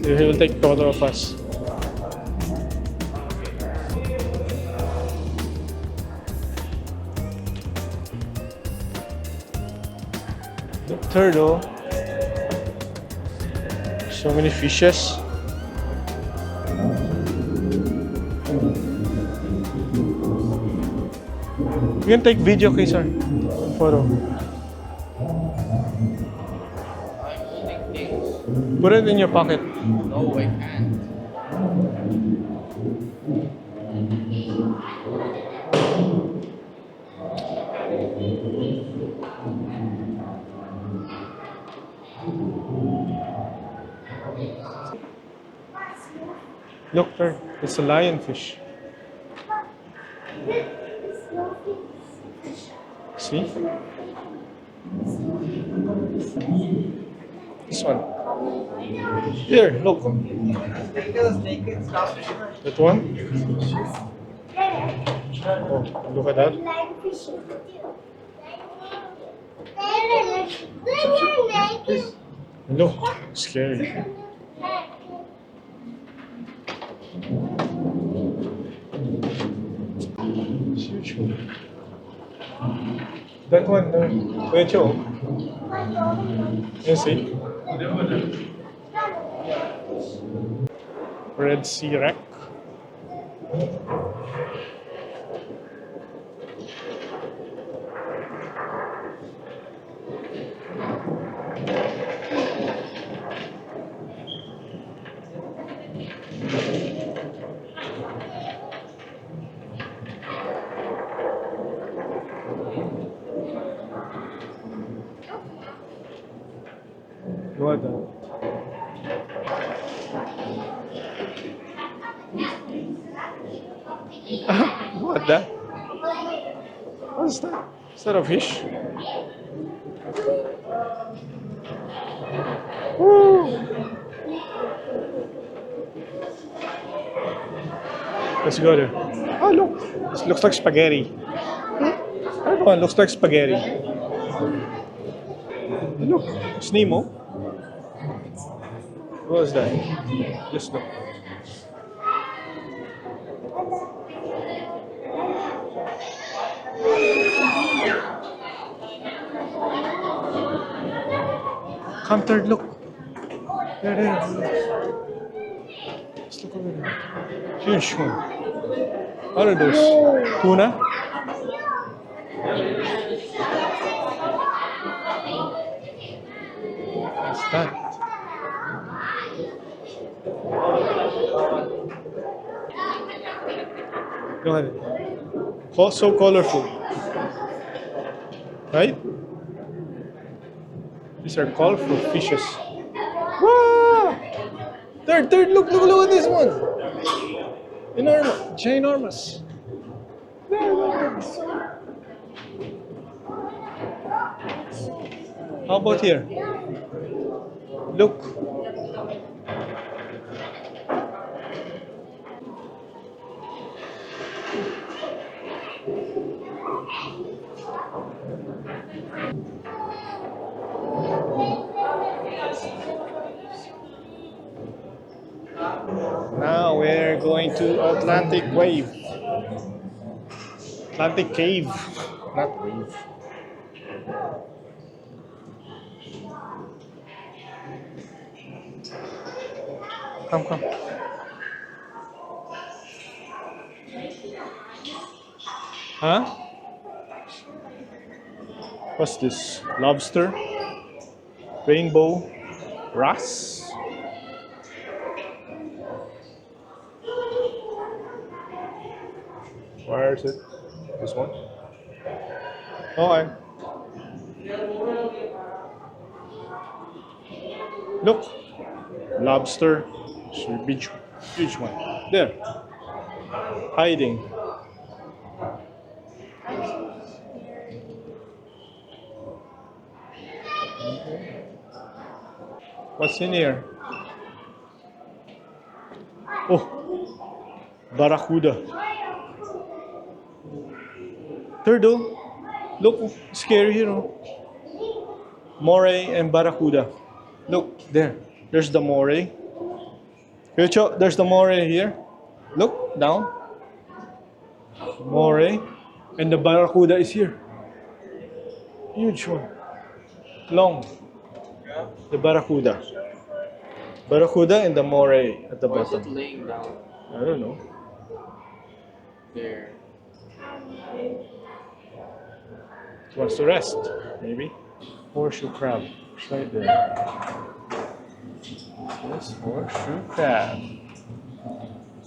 He will take photo of us. The turtle. So many fishes. You can take video, sir. Photo. Put it in your pocket. No, I can't. Look, there. It's a lionfish. See? This one. Here, look. That one? Oh, look at that. Look, scary. It's huge one. That one, Kuya Cho. You see? Red Sea wreck. What the? What the? What's that? Is that a fish? Woo! Let's go there. Oh, look. This looks like spaghetti. That one looks like spaghetti. Look, it's Nemo. What is that? Just look. Come third, look. There. Let's look over there. Huge one. What are those? Tuna? What's that? Go ahead. So colorful. Right? These are colorful fishes. Wow! Third, look at this one. Enormous, ginormous. How about here? Look. Now we're going to Atlantic Wave. Atlantic Cave, not wave. Come. Huh? What's this? Lobster? Rainbow? Wrasse? Where is it? This one? Okay. Look. Lobster. Huge one. There. Hiding. What's in here? Oh, barracuda. Turtle. Look, scary, you know. Moray and barracuda. Look, there. There's the moray. Rachel, there's the moray here. Look down. Moray. And the barracuda is here. Huge one. Long. The barracuda. Barracuda and the moray at the Why is it bottom. laying down I don't know. there? It wants to rest, maybe. Horseshoe crab. It's right there. Yes, horseshoe crab.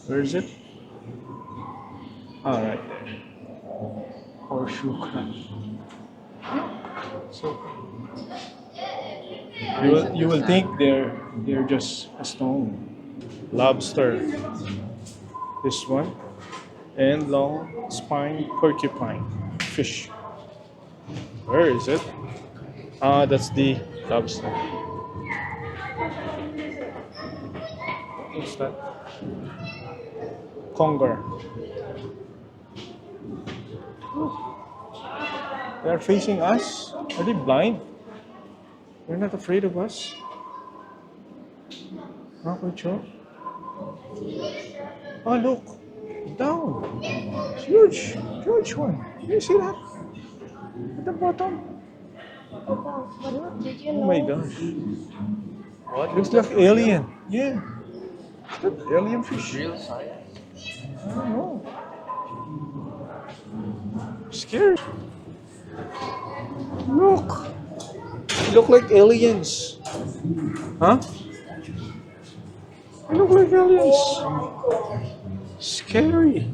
Where is it? Oh, right there. Horseshoe crab. So you will think they're just a stone. Lobster. This one. And long spine porcupine fish. Where is it? Ah, that's the lobster. What's that? Conger. They're facing us. Are they blind? They're not afraid of us. Huh, Kucho? Oh, look. Down. It's huge. Huge one. Do you see that? At the bottom. What did you know? Oh my gosh. What? Looks like alien. Yeah. Is that alien fish? Real size? I don't know. Scared. Look. They look like aliens. Huh? They look like aliens. Scary.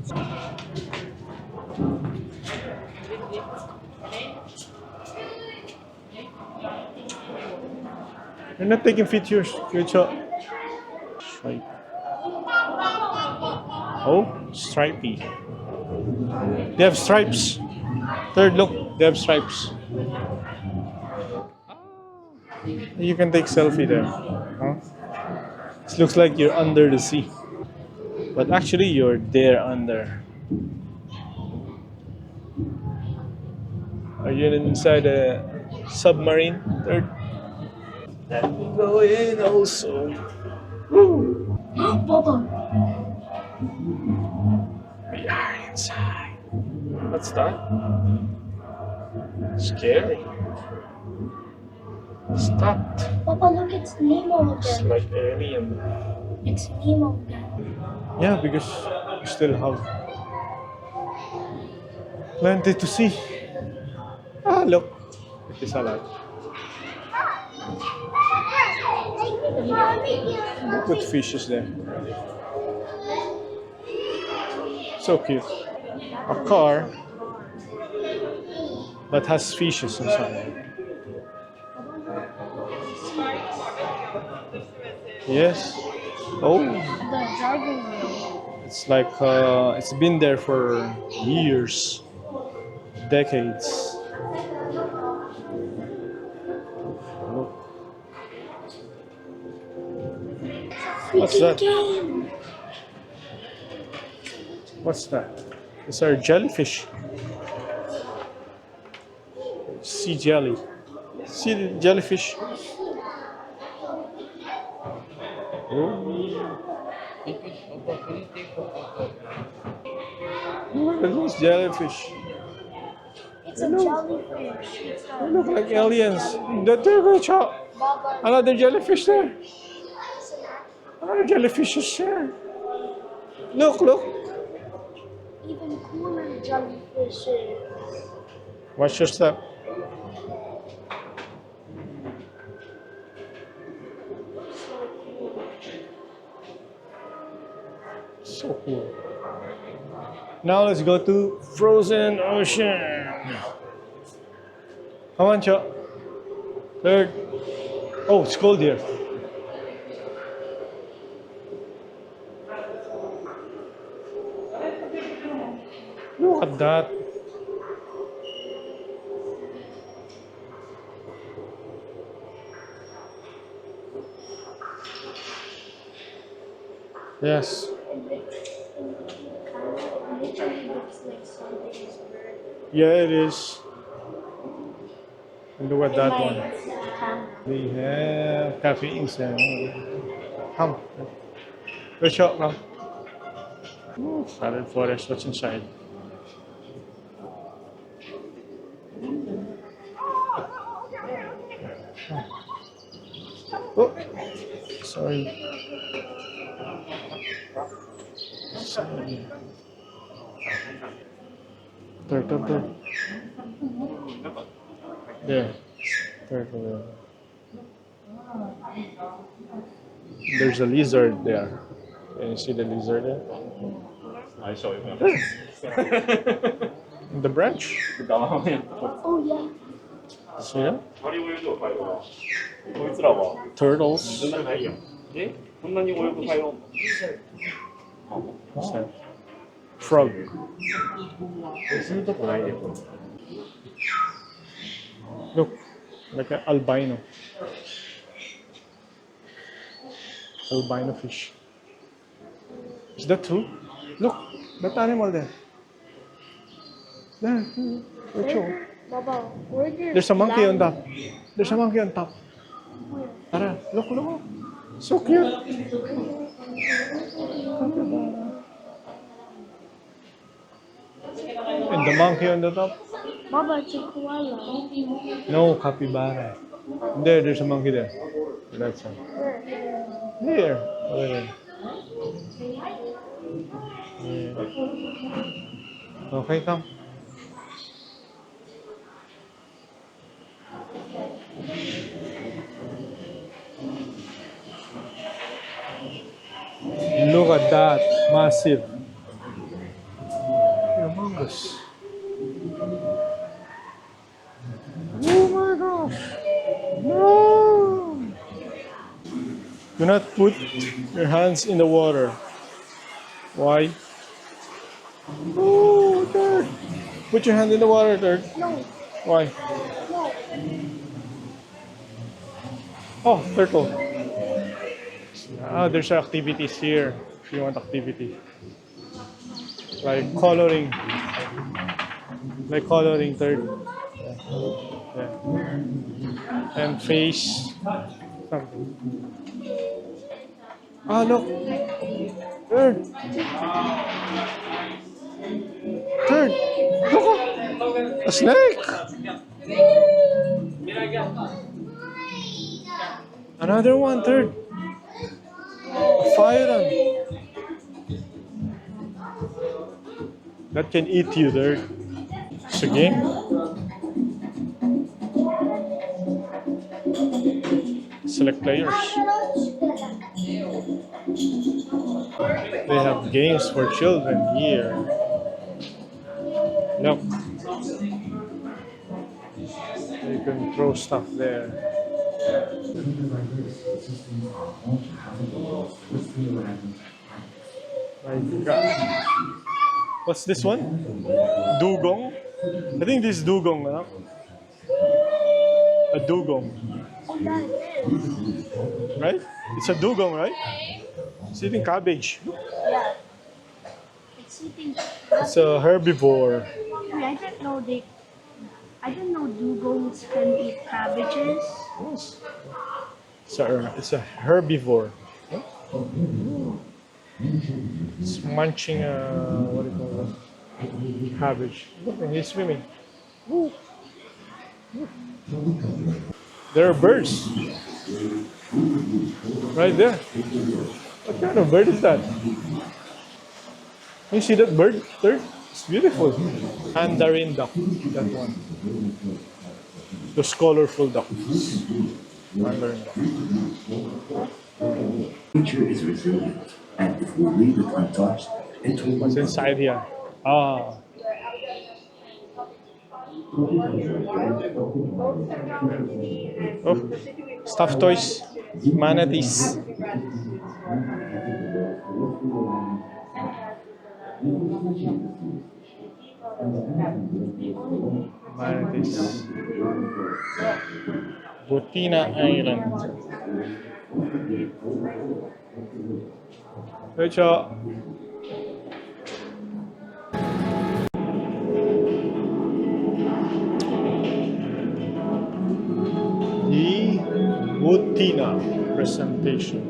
You're not taking pictures, future. Stripe. Oh, stripy. They have stripes. Third, look, they have stripes. You can take selfie there. Huh? It looks like you're under the sea. But actually, you're there under. Are you inside a submarine? Third. Let me go in also. Papa. We are inside. What's that? Scary. Stop. Papa, look, it's Nemo It's again. like alien. It's Nemo again. Yeah, because we still have plenty to see. Ah, look. It is a lot. Good fishes there. So cute. A car that has fishes inside. Yes. Oh, The driving wheel. it's like it's been there for years, decades. Look. What's that? Game. What's that? These are jellyfish. Sea jelly. See the jellyfish. Oh, Can you take a photo? look at those jellyfish. It's a jellyfish. It's They look like aliens. There go, Baba. another jellyfish there. Another jellyfish is there. Look, look. Even cooler jellyfishes. Watch your step. So cool. Now let's go to frozen ocean. Come on, Cho. Third. Oh, it's cold here. Look at that. Yes. Literally looks like something is bird. Yeah, it is. And look at that one. Camera. We have cafe inside. Come. Let's shop now. Solid forest. What's inside? Oh, sorry. Sorry. Turtle. Yeah. Turtle. There's a lizard there. Can you see the lizard there? I saw it. In the branch. Oh yeah. See that? 光泳いでる回路はこいつらは Turtles. そんなにないやんこんなに泳ぐ回路 What's that? Frog. するとこないで Look, like an albino. Albino fish. Is that true? Look, that animal there. There, there, show. Baba, where There's a monkey on top. There's a monkey on top. Tara, look. So cute. And the monkey on the top. Baba, it's a koala. No, capybara. There's a monkey there. That's one. Here. Over there. Yeah. Okay, come. Look at that. Massive. Humongous. Oh my gosh. No. Do not put your hands in the water. Why? Oh, Third. Put your hand in the water, Third. No, Why? no. Oh, turtle. Ah, there's activities here. If you want activity. Like coloring. Third. Yeah. And face. Something. Ah, look. Third. Look. A snake. Another one, Third. A fire ant. That can eat you, Third. It's a game. Select players. They have games for children here. Look. You can throw stuff there. My God. What's this one? Dugong? I think this is dugong. Huh? A dugong. Oh yeah, it is. Right? It's a dugong, right? It's eating cabbage. Yeah. It's eating. It's a herbivore. I didn't know dugongs can eat cabbages. Yes. It's a herbivore. It's munching what do you call it? Cabbage. Look, and he's swimming. There are birds. Right there. What kind of bird is that? You see that bird? Third? It's beautiful. Mandarin duck. That one. Those colorful ducks. Mandarin duck. Nature is resilient, and if we leave it untouched, it will What's inside here? Ah. Oh, stuffed toys. Manatees. Manatees. Botina Island. Good job. The Botina presentation.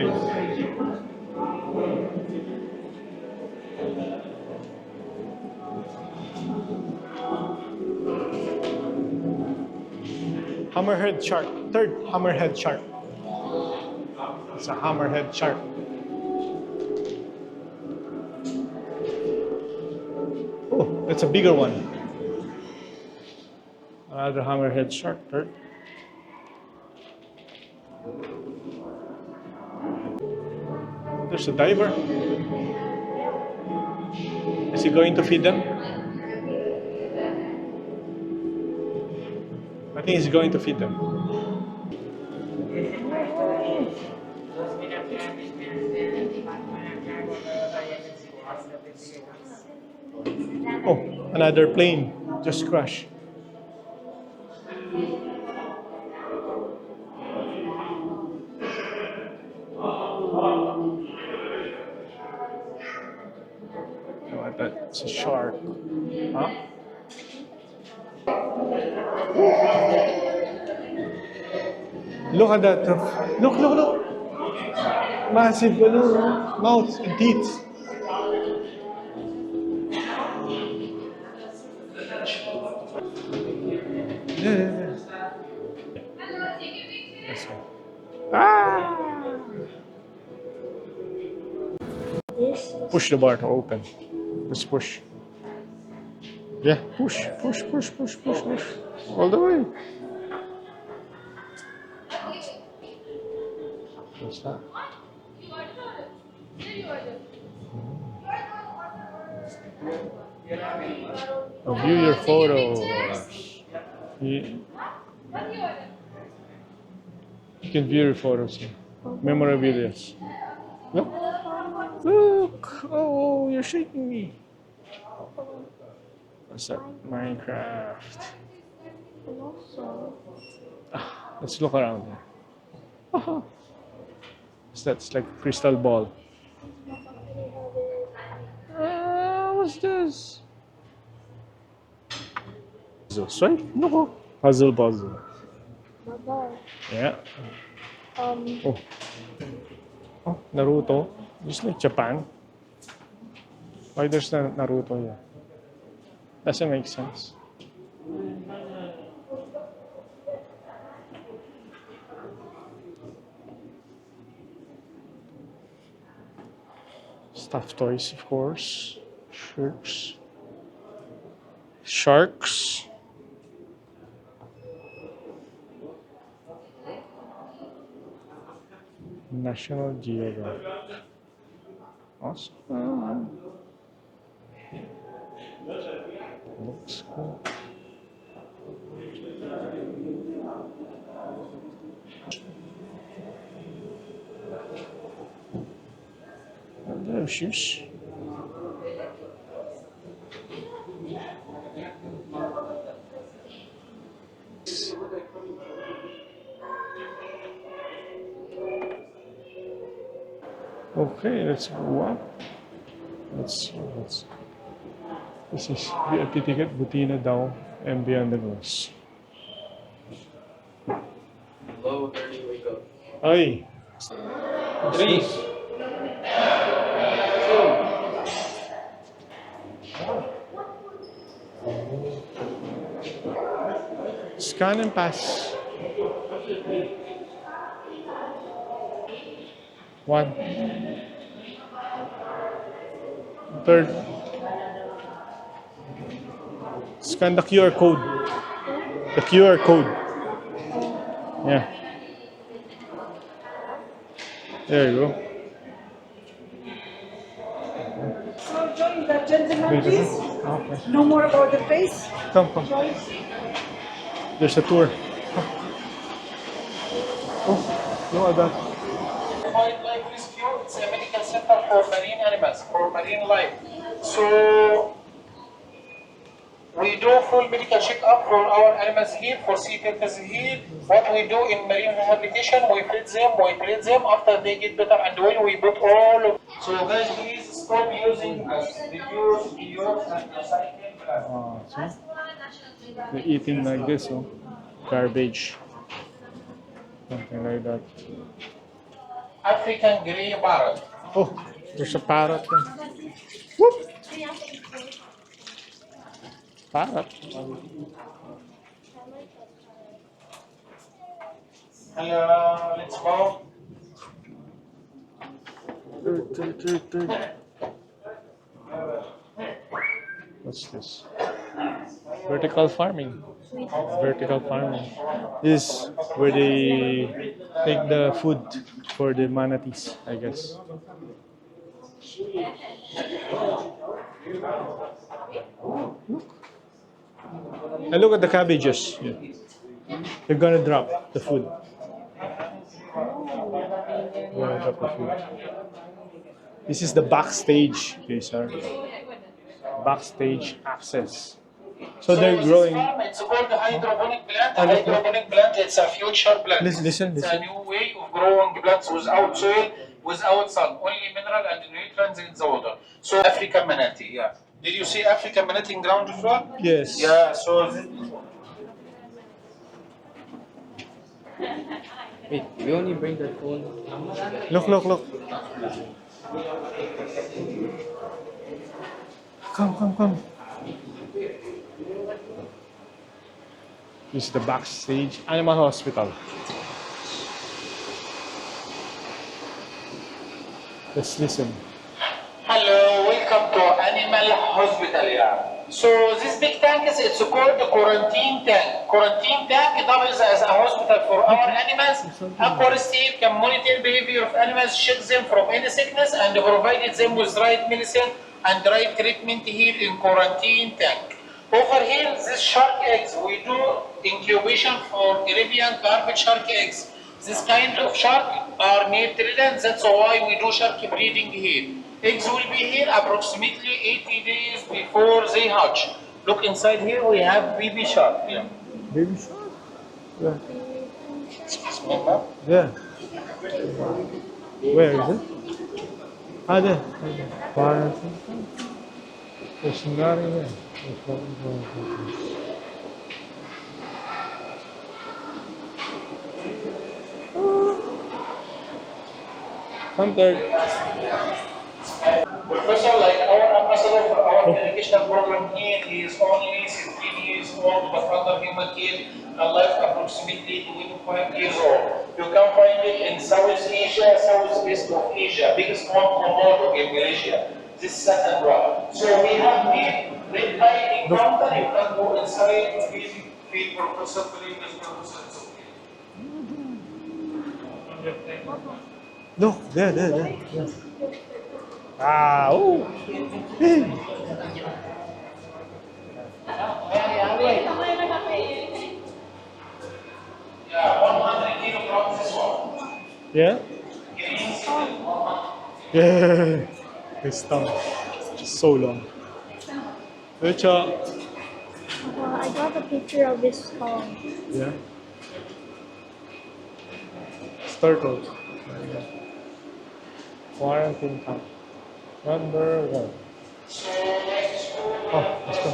nice. Hammerhead shark. Third hammerhead shark. It's a hammerhead shark. Oh, it's a bigger one. Another hammerhead shark. Third. There's a diver. Is he going to feed them? I think he's going to feed them. Oh, another plane just crashed. What, that's a shark. Huh? Look at that. Look. Massive mouth and teeth. Yeah. Let's go. Push the bar to open. Just push. Yeah, push. All the way. What's that? View your photos. You can view your photos here. Memorabilia. Look! Oh, you're shaking me. What's that? Minecraft. Let's look around here. What's that? It's like a crystal ball. What's this? Right? No. Puzzle. Yeah. Oh, Naruto. Just like Japan. Why there's Naruto here? Doesn't make sense. Stuffed toys, of course. Shirts. Sharks. National Geographic. Awesome. Looks cool. Hello, shoes. Okay, let's go up. Let's see what's. This is VIP ticket, Butina daw, and Beyond the Glass. Hello, early wake up. Ay! 3, 2, Scan and pass. 1. Third. Scan the QR code. The QR code. Yeah. There you go. So join that gentleman, please. Okay. No more about the face. Come. There's a tour. Oh, look at that. Wildlife Rescue, it's a medical center for marine animals, for marine life. So we do full medical checkup for our animals here, for sea turtles here. What we do in marine rehabilitation, we treat them after they get better, and when we put all of. So guys, please stop using us. Reduce, and recycle plastic. See? They're eating like this, garbage. Something like that. African grey parrot. Oh, there's a parrot there. Whoop! Parrot. Hello, let's go. Turn. What's this? Vertical farming. Vertical farming is where they take the food for the manatees, I guess. And look at the cabbages. Yeah. They're gonna drop the food. They're gonna drop the food. This is the backstage, okay, sir. Backstage access. So they're this growing. farm, it's called the hydroponic plant. A hydroponic plant, it's a future plant. Listen. It's a new way of growing plants without soil, without sun, only mineral and nutrients in the water. So African manatee, yeah. Did you see African manatee in ground floor? Yes. Yeah, so Wait, we only bring the phone. Look. Come. This is the backstage animal hospital. Let's listen. hello, welcome to Animal Hospital, yeah. So this big tank it's called the quarantine tank. Quarantine tank doubles as a hospital for our animals. Aquarium can monitor behavior of animals, check them from any sickness, and provide them with right medicine and right treatment here in quarantine tank. Over here, this shark eggs, we do incubation for Arabian carpet shark eggs. This kind of shark are near trillion, that's why we do shark breeding here. Eggs will be here approximately 80 days before they hatch. Look inside here, we have baby shark. Yeah. Baby shark? Yeah. Remember? Yeah. Where is it? Ah, there. Parrot. There's nothing there. Something. Professor, like our ambassador for our educational program here, he is only 16 years old, but under human care, alive approximately 25 years old. You can find it in South Asia, southeast of Asia, biggest one Komodo in Malaysia. This second one. So we have here, red eye encounter, you can go inside, feel Professor, please, Professor, it's okay. Look, there. Ah, oh. Hey. Yeah, 100 kilograms this one. Yeah? Yeah. His tongue. So long. Good job. I got a picture of his tongue. Yeah. Turtle. Quarantine camp. Number 1. Oh, let's go.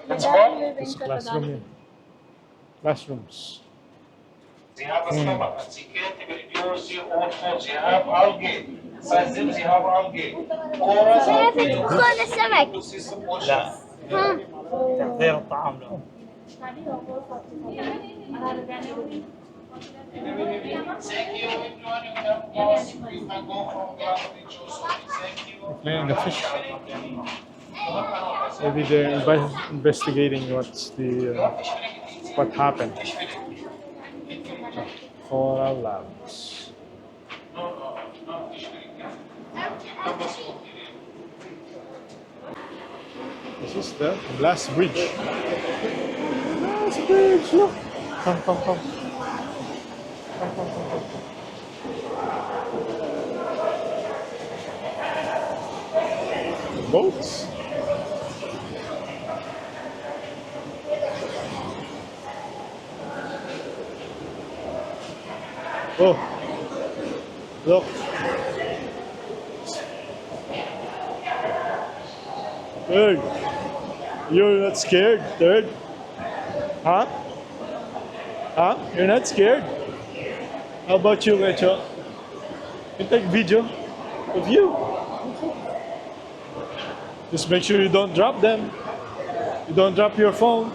Let's go. This classroom here. Classrooms. They have a stomach, and they can't produce their own food. They have algae. Inside them, they have algae. Corals are كل السمك. ها. تحضير الطعام لهم. Thank you, everyone. You have lost. You can go from ground pictures. Thank you. Playing the fish. Maybe they're investigating what happened. Coral labs. This is the glass bridge. Glass bridge, look. Come. Boats. Oh, look. Third, you're not scared, third? Huh? Huh? You're not scared? How about you, Lecho? You take video of you. Just make sure you don't drop them. You don't drop your phone.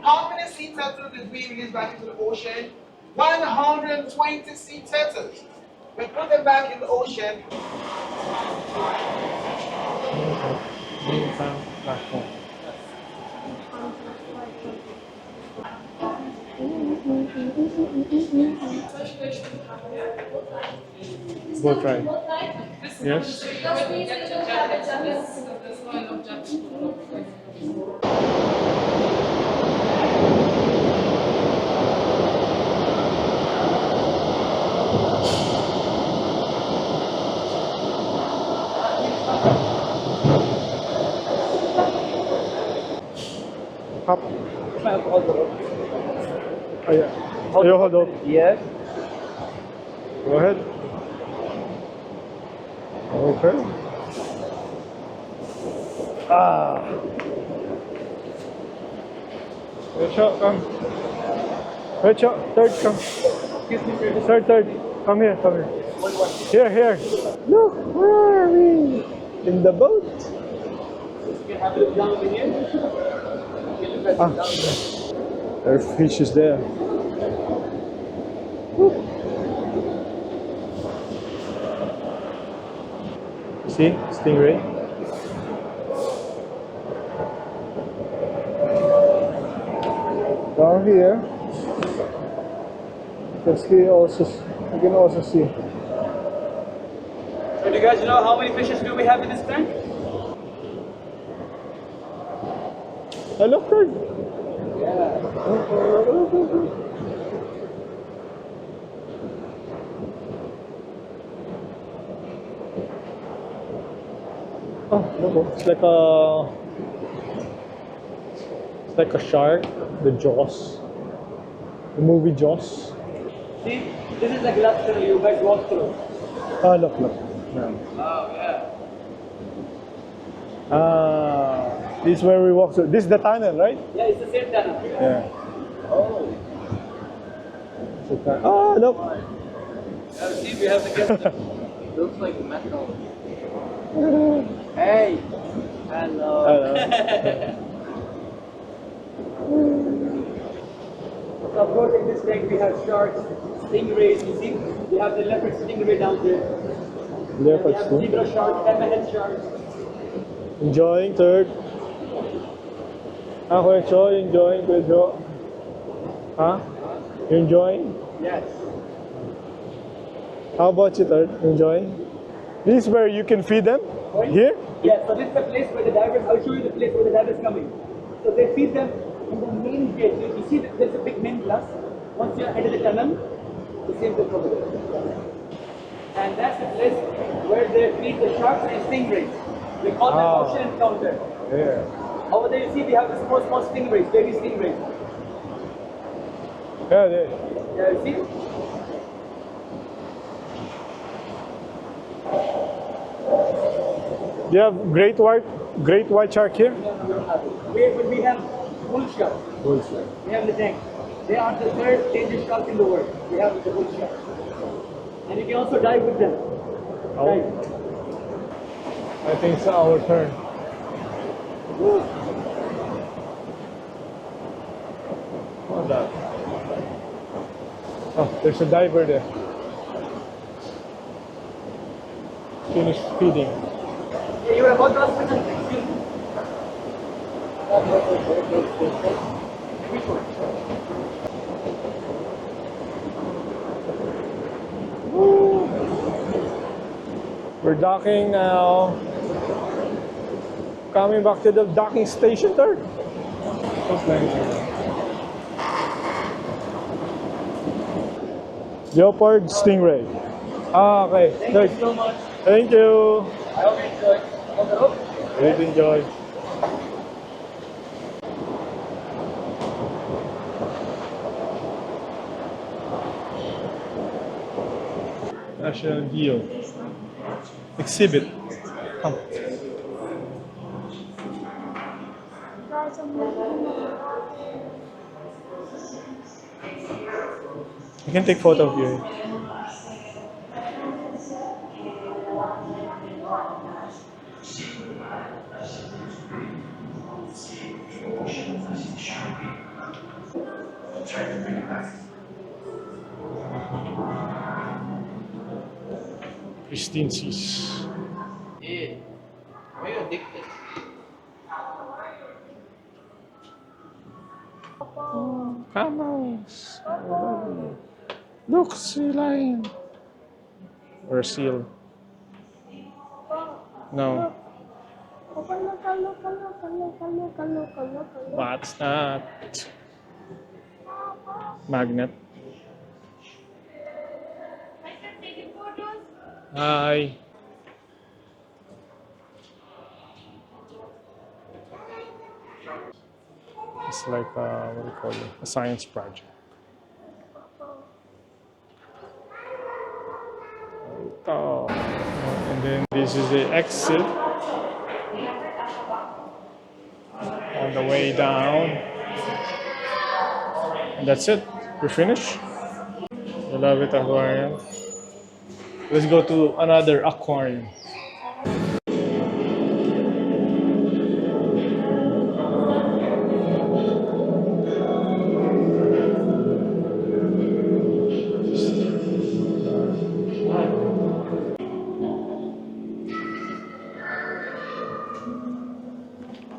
How many sea turtles did we release back into the ocean? 120 sea turtles. We put them back in the ocean. Boat ride. Yes? Hop. Oh, yeah. You hold up. Yes. Go ahead. Okay. Rachel, come. Rachel, third, come. Third. Come here, come here. Here. Look, where are we? In the boat. There are fishes there. See, stingray. Down here, you can also see. So do you guys know how many fishes do we have in this tank? I look good. Oh, look, it's like a shark. The Jaws, the movie Jaws. See, this is the glass tunnel you guys walk through. Ah, look. Yeah. Oh, yeah. This is where we walk through. This is the tunnel, right? Yeah, it's the same tunnel. Yeah. Oh. Oh, look. Yeah, see, we have the guest. Looks like metal. Hey. Hello. So of course in this tank we have sharks, stingrays, you see? We have the leopard stingray down there. Leopard We have sting. zebra shark, hammerhead sharks. Enjoying, third. Kuya Cho, you enjoying, Kuya Cho? Huh? You enjoying? Yes. How about you, third? Enjoying? This is where you can feed them? Here? Yes, so this is the place where the divers, I'll show you the place where the divers come in. So they feed them in the main gate. You see that there's a big main glass. Once you're under the tunnel, the same thing over there. And that's the place where they feed the sharks and stingrays. We call them ocean encounter. Yeah. Over there you see we have the small stingrays, baby stingrays. Yeah, there. Yeah, you see? Do you have great white shark here? No, we don't have it. We have bull sharks. We have the tank. They are the third dangerous shark in the world. We have the bull shark. And you can also dive with them. Dive. I think it's our turn. What's that? Oh, there's a diver there. Finish feeding. Yeah, you were about to ask me something. Excuse me. Which one? We're docking now. Coming back to the docking station, third. Leopard stingray. Ah, okay. Thank you so much. Thank you. I hope you enjoyed. On the rope? Really enjoy. National Geo. Exhibit. Come. Guys, I'm looking You can take photo of you. Pristine seas. Yeah. Why you addicted? Camels. Look, sea lion. Or seal. No. What's that? Magnet. Hi. It's like what do you call it? A science project. Oh. And then this is the exit on the way down. And that's it. We're finished. I love it, aquarium. Let's go to another aquarium.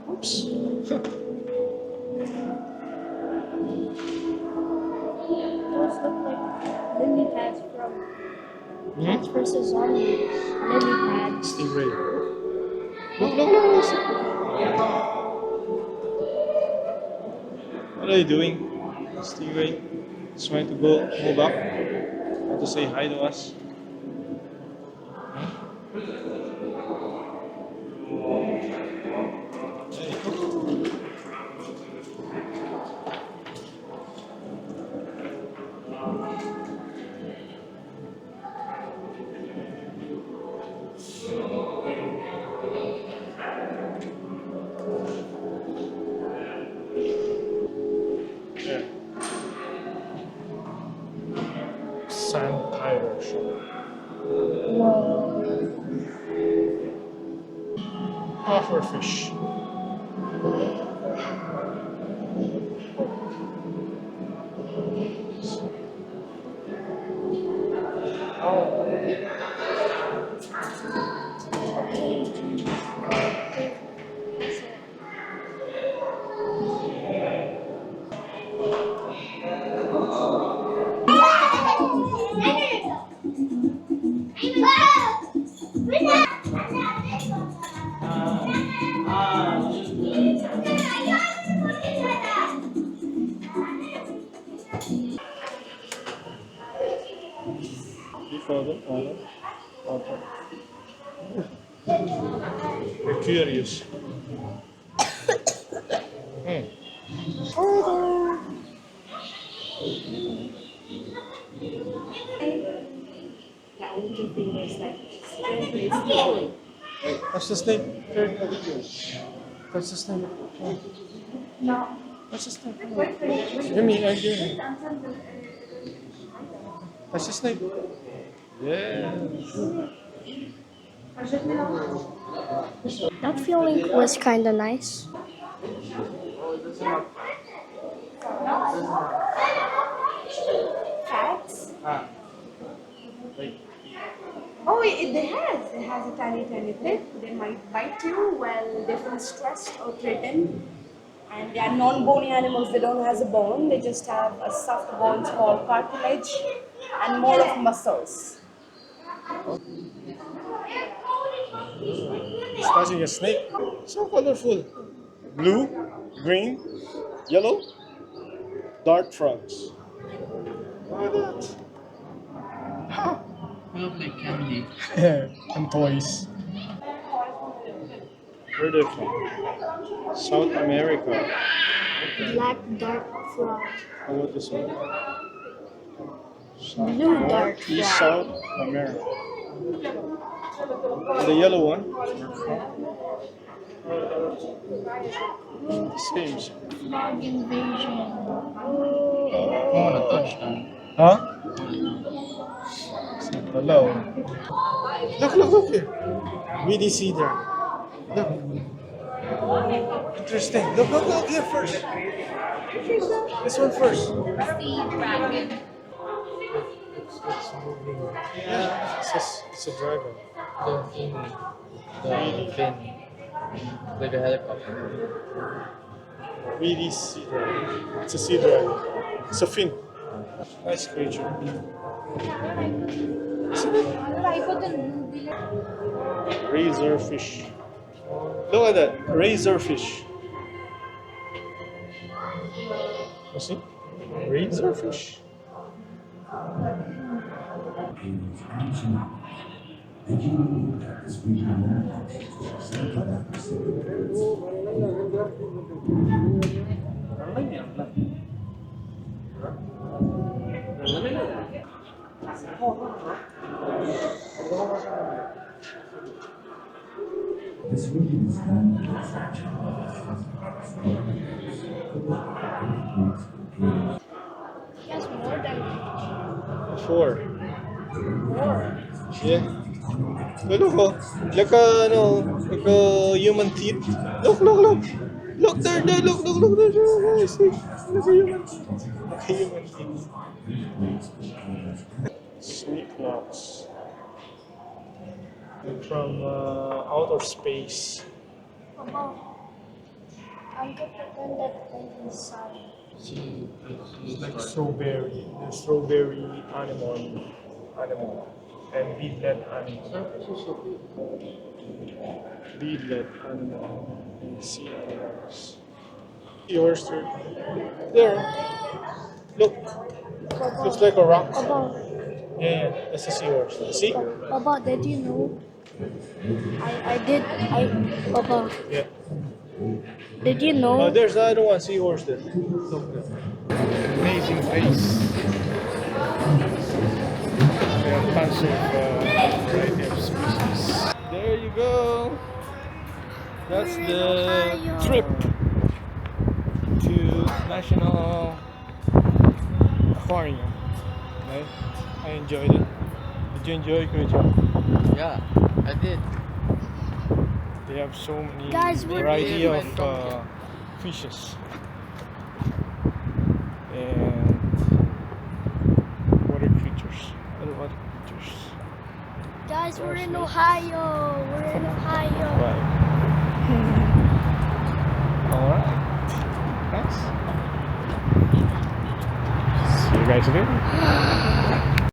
Oops. Those look like lily pads from Plants vs. Zombies. Lily pads. Stingray. Look, look, look. What are you doing? Stingray. Just trying to go move up. Want to say hi to us. Yeah. Sand tire shop. Puffer fish. Before the water. We're curious. Touch the snake. Touch the snake. No. Touch the snake. Give me, I give me. Touch the snake. Yeah. That feeling was kind of nice. Cats? Oh, it has a tiny, tiny tip. They might bite you when they feel stressed or threatened. And they are non-bony animals. They don't have a bone. They just have a soft bone, small cartilage, and more of muscles. It's touching a snake. So colorful. Blue, green, yellow, dart frogs. Look at that. You look like candy. And toys. Where are they from? South America. Black dark frog. How about this one? Blue dart frog. South America. The yellow one. Same. Frog invasion. I want to touch them. Huh? Hello. Look here. Weedy cedar. Look. Interesting. Look here first. This one first. Yeah, it's a dragon. The fin. Like a helicopter. Weedy cedar. It's a sea dragon. It's a fin. Nice creature. Razorfish. Look at that. Razorfish. You see? Razorfish. Did you know that this region this region is home to the fraction Yes, more than 4. Yeah. Look, oh. Like a human teeth. Look. Look there, look there. See? Like a human teeth. Like a human teeth. Snake locks. From outer space. about. I'm gonna pretend that thing inside. See, it's like strawberry. The strawberry animal. And beadlet animal. Beadlet animal. And sea animals. Seahorse too. There. Look. Looks like a rock. About. Yeah, that's a seahorse. See? About, did you know? About. Yeah. Did you know? There's the other one, seahorse there. Look there. Amazing face. There are tons of variety of species. There you go. That's the trip to National Aquarium. Right? I enjoyed it. Did you enjoy, Kuya? Yeah, I did. They have so many Guys, we're variety here. of fishes and water creatures. Other water creatures. Guys, we're in Ohio. Right. All right. Thanks. See you guys again.